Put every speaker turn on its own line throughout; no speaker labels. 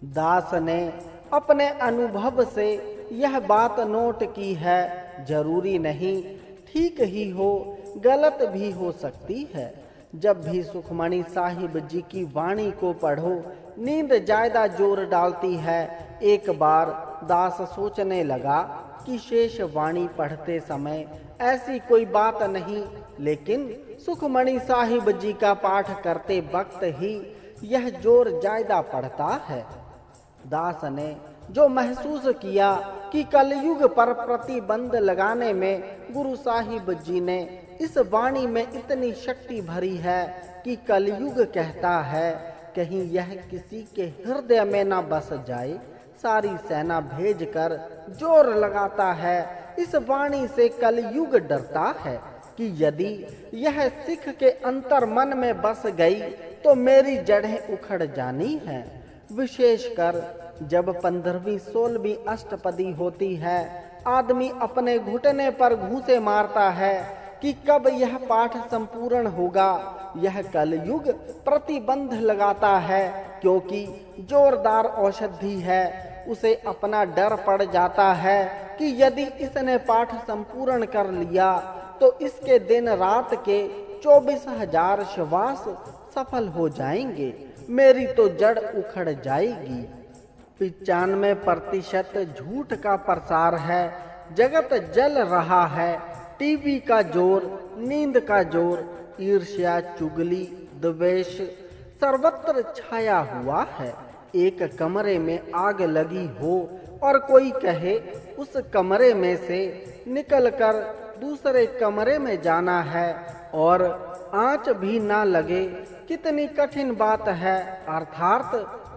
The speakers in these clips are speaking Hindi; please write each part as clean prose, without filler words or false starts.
दास ने अपने अनुभव से यह बात नोट की है। जरूरी नहीं ठीक ही हो, गलत भी हो सकती है। जब भी सुखमणि साहिब जी की वाणी को पढ़ो, नींद ज्यादा जोर डालती है। एक बार दास सोचने लगा कि शेष वाणी पढ़ते समय ऐसी कोई बात नहीं, लेकिन सुखमणि साहिब जी का पाठ करते वक्त ही यह जोर ज्यादा पड़ता है। दास ने जो महसूस किया कि कलयुग पर प्रतिबंध लगाने में गुरु साहिब जी ने इस वाणी में इतनी शक्ति भरी है कि कलयुग कहता है कहीं यह किसी के हृदय में न बस जाए, सारी सेना भेजकर जोर लगाता है। इस वाणी से कलयुग डरता है कि यदि यह सिख के अंतर मन में बस गई तो मेरी जड़ें उखड़ जानी है। विशेषकर जब 15वीं 16वीं अष्टपदी होती है, आदमी अपने घुटने पर घूंसे मारता है कि कब यह पाठ संपूर्ण होगा। यह कलयुग प्रतिबंध लगाता है, क्योंकि जोरदार औषधि है। उसे अपना डर पड़ जाता है कि यदि इसने पाठ संपूर्ण कर लिया तो इसके दिन रात के 24,000 श्वास सफल हो जाएंगे, मेरी तो जड़ उखड़ जाएगी। 95% झूठ का प्रसार है। जगत जल रहा है। टीवी का जोर, नींद का जोर, ईर्ष्या, चुगली, द्वेष सर्वत्र छाया हुआ है। एक कमरे में आग लगी हो और कोई कहे उस कमरे में से निकलकर दूसरे कमरे में जाना है और आंच भी ना लगे, कितनी कठिन बात है। अर्थात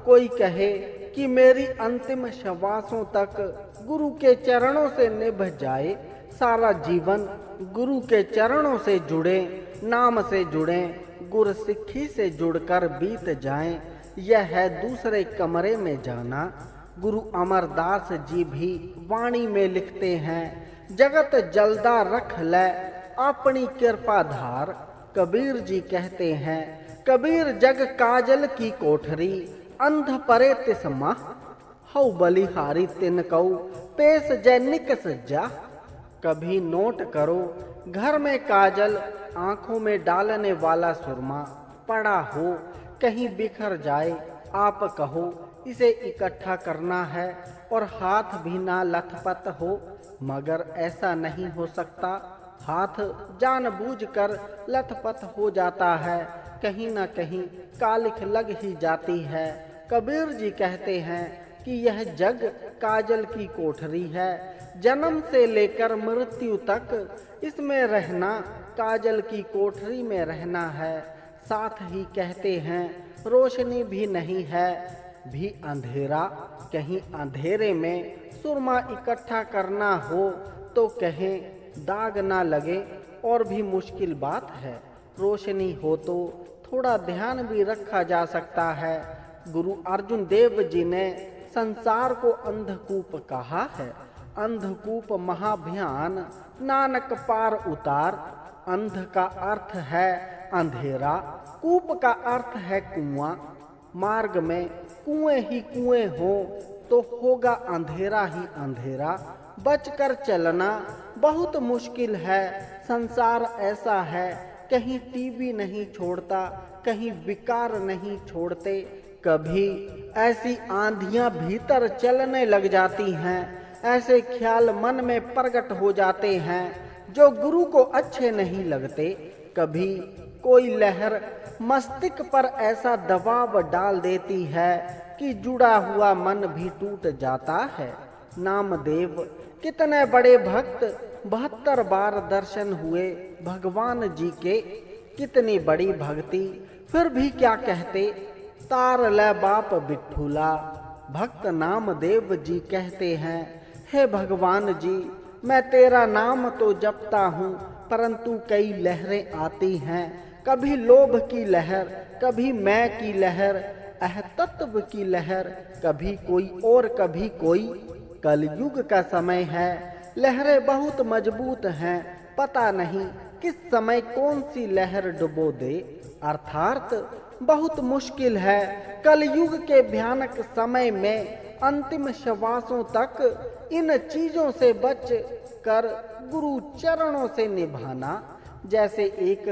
कोई कहे कि मेरी अंतिम श्वासों तक गुरु के चरणों से निभ जाए, सारा जीवन गुरु के चरणों से जुड़े, नाम से जुड़े, गुर सिक्खी से जुड़कर बीत जाएं। यह है दूसरे कमरे में जाना। गुरु अमरदास जी भी वाणी में लिखते हैं, जगत जलदा रख ले अपनी कृपा धार। कबीर जी कहते हैं, कबीर जग काजल की कोठरी, अंध परे तिसमा हऊ बलिहारी तिन कऊ पेश जैनिक सज्जा। कभी नोट करो, घर में काजल, आंखों में डालने वाला सुरमा पड़ा हो, कहीं बिखर जाए, आप कहो इसे इकट्ठा करना है और हाथ भी ना लथपथ हो, मगर ऐसा नहीं हो सकता। हाथ जानबूझकर लथपथ हो जाता है, कहीं न कहीं कालिख लग ही जाती है। कबीर जी कहते हैं कि यह जग काजल की कोठरी है, जन्म से लेकर मृत्यु तक इसमें रहना, काजल की कोठरी में रहना है। साथ ही कहते हैं रोशनी भी नहीं है, भी अंधेरा। कहीं अंधेरे में सुरमा इकट्ठा करना हो तो कहें दाग ना लगे, और भी मुश्किल बात है। रोशनी हो तो थोड़ा ध्यान भी रखा जा सकता है। गुरु अर्जुन देव जी ने संसार को अंधकूप कहा है। अंधकूप महाभयान नानक पार उतार। अंध का अर्थ है अंधेरा, कूप का अर्थ है कुआं। मार्ग में कुएं ही कुएं हो तो होगा अंधेरा ही अंधेरा। बचकर चलना बहुत मुश्किल है। संसार ऐसा है, कहीं टीवी नहीं छोड़ता, कहीं विकार नहीं छोड़ते। कभी ऐसी आंधियां भीतर चलने लग जाती हैं, ऐसे ख्याल मन में प्रकट हो जाते हैं जो गुरु को अच्छे नहीं लगते। कभी कोई लहर मस्तिष्क पर ऐसा दबाव डाल देती है कि जुड़ा हुआ मन भी टूट जाता है। नामदेव कितने बड़े भक्त, 72 बार दर्शन हुए भगवान जी के, कितनी बड़ी भक्ति, फिर भी क्या कहते, तार ले बाप बिट्ठूला। भक्त नामदेव जी कहते हैं, हे भगवान जी, मैं तेरा नाम तो जपता हूँ, परंतु कई लहरें आती हैं। कभी लोभ की लहर, कभी मैं की लहर, अहतत्व की लहर, कभी कोई और कभी कोई। कलयुग का समय है, लहरें बहुत मजबूत हैं, पता नहीं किस समय कौन सी लहर डुबो दे। अर्थात बहुत मुश्किल है। कलयुग के भयानक समय में अंतिम श्वासों तक इन चीजों से बच कर गुरु चरणों से निभाना। जैसे एक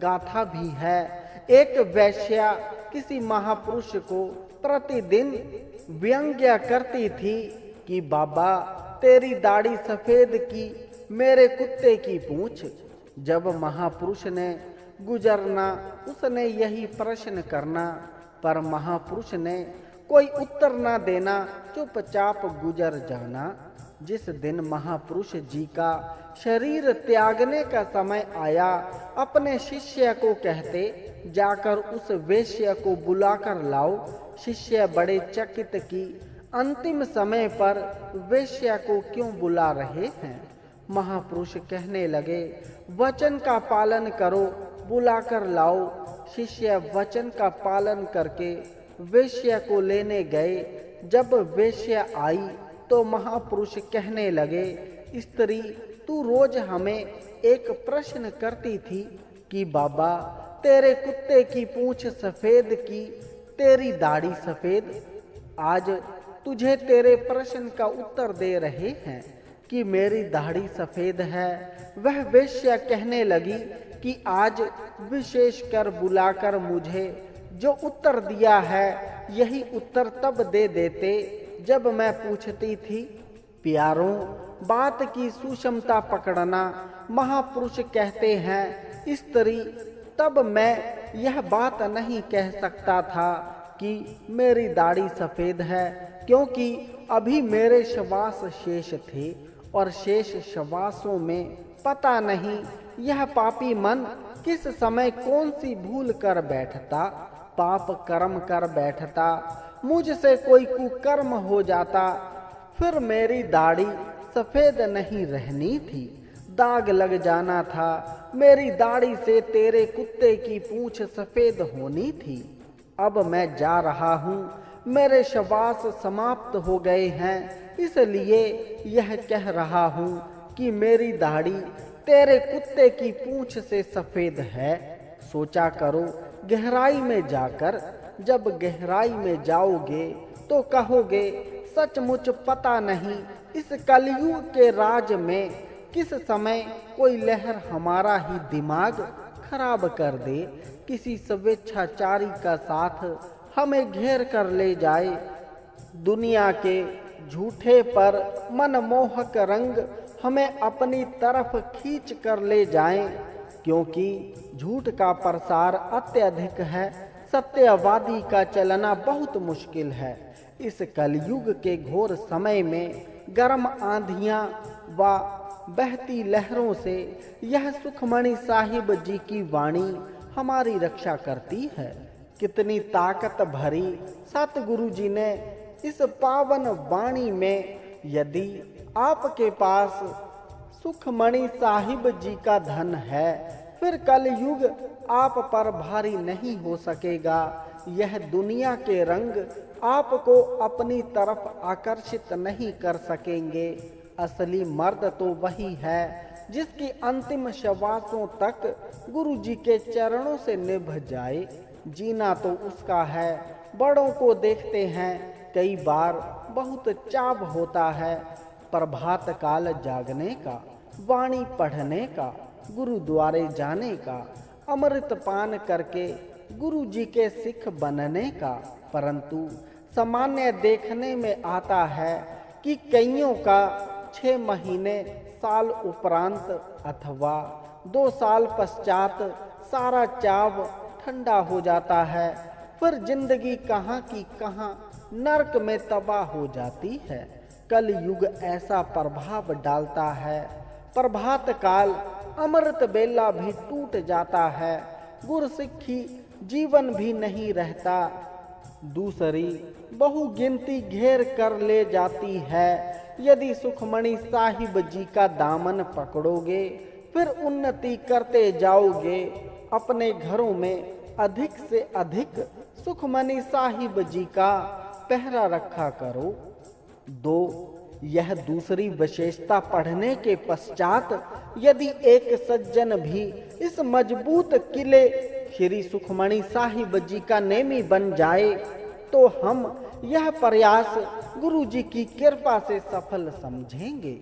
गाथा भी है, एक वेश्या किसी महापुरुष को प्रतिदिन व्यंग्य करती थी कि बाबा तेरी दाढ़ी सफेद की, मेरे कुत्ते की पूंछ। जब महापुरुष ने गुजरना उसने यही प्रश्न करना, पर महापुरुष ने कोई उत्तर न देना, चुपचाप गुजर जाना। जिस दिन महापुरुष जी का शरीर त्यागने का समय आया, अपने शिष्य को कहते, जाकर उस वेश्या को बुलाकर लाओ। शिष्य बड़े चकित कि अंतिम समय पर वेश्या को क्यों बुला रहे हैं। महापुरुष कहने लगे, वचन का पालन करो, बुलाकर लाओ। शिष्य वचन का पालन करके वेश्या को लेने गए। जब वेश्या आई तो महापुरुष कहने लगे, स्त्री तू रोज हमें एक प्रश्न करती थी कि बाबा तेरे कुत्ते की पूंछ सफेद की, तेरी दाढ़ी सफेद। आज तुझे तेरे प्रश्न का उत्तर दे रहे हैं कि मेरी दाढ़ी सफेद है। वह वेश्या कहने लगी कि आज विशेष कर बुलाकर मुझे जो उत्तर दिया है, यही उत्तर तब दे देते जब मैं पूछती थी। प्यारों, बात की सूक्ष्मता पकड़ना। महापुरुष कहते हैं, स्त्री तब मैं यह बात नहीं कह सकता था कि मेरी दाढ़ी सफेद है, क्योंकि अभी मेरे श्वास शेष थे और शेष श्वासों में पता नहीं यह पापी मन किस समय कौन सी भूल कर बैठता, पाप कर्म कर बैठता, मुझसे कोई कुकर्म हो जाता, फिर मेरी दाढ़ी सफेद नहीं रहनी थी, दाग लग जाना था। मेरी दाढ़ी से तेरे कुत्ते की पूंछ सफेद होनी थी। अब मैं जा रहा हूँ, मेरे श्वास समाप्त हो गए हैं, इसलिए यह कह रहा हूँ कि मेरी दाढ़ी तेरे कुत्ते की पूंछ से सफेद है। सोचा करो गहराई में जाकर, जब गहराई में जाओगे तो कहोगे, सचमुच पता नहीं इस कलयुग के राज में किस समय कोई लहर हमारा ही दिमाग खराब कर दे, किसी स्वेच्छाचारी का साथ हमें घेर कर ले जाए। दुनिया के झूठे पर मनमोहक रंग हमें अपनी तरफ खींच कर ले जाएं, क्योंकि झूठ का प्रसार अत्यधिक है, सत्यवादी का चलना बहुत मुश्किल है। इस कलयुग के घोर समय में गर्म आंधियां व बहती लहरों से यह सुखमणि साहिब जी की वाणी हमारी रक्षा करती है। कितनी ताकत भरी सतगुरु जी ने इस पावन वाणी में, यदि आपके पास सुखमणि साहिब जी का धन है, फिर कलयुग आप पर भारी नहीं हो सकेगा। यह दुनिया के रंग आपको अपनी तरफ आकर्षित नहीं कर सकेंगे। असली मर्द तो वही है जिसकी अंतिम श्वासों तक गुरु जी के चरणों से निभ जाए। जीना तो उसका है। बड़ों को देखते हैं, कई बार बहुत चाव होता है प्रभात काल जागने का, वाणी पढ़ने का, गुरुद्वारे जाने का, अमृत पान करके गुरु जी के सिख बनने का, परंतु सामान्य देखने में आता है कि कईयों का 6 महीने, साल उपरांत अथवा 2 साल पश्चात सारा चाव ठंडा हो जाता है। फिर जिंदगी कहाँ की कहाँ नरक में तबाह हो जाती है। कल युग ऐसा प्रभाव डालता है, प्रभात काल अमृत बेला भी टूट जाता है, गुरसिक्खी जीवन भी नहीं रहता। दूसरी बहुगिनती घेर कर ले जाती है। यदि सुखमणि साहिब जी का दामन पकड़ोगे, फिर उन्नति करते जाओगे। अपने घरों में अधिक से अधिक सुखमणि साहिब जी का पहरा रखा करो। 2. यह दूसरी विशेषता पढ़ने के पश्चात यदि एक सज्जन भी इस मजबूत किले श्री सुखमणि साहिब जी का नेमी बन जाए तो हम यह प्रयास गुरु जी की कृपा से सफल समझेंगे।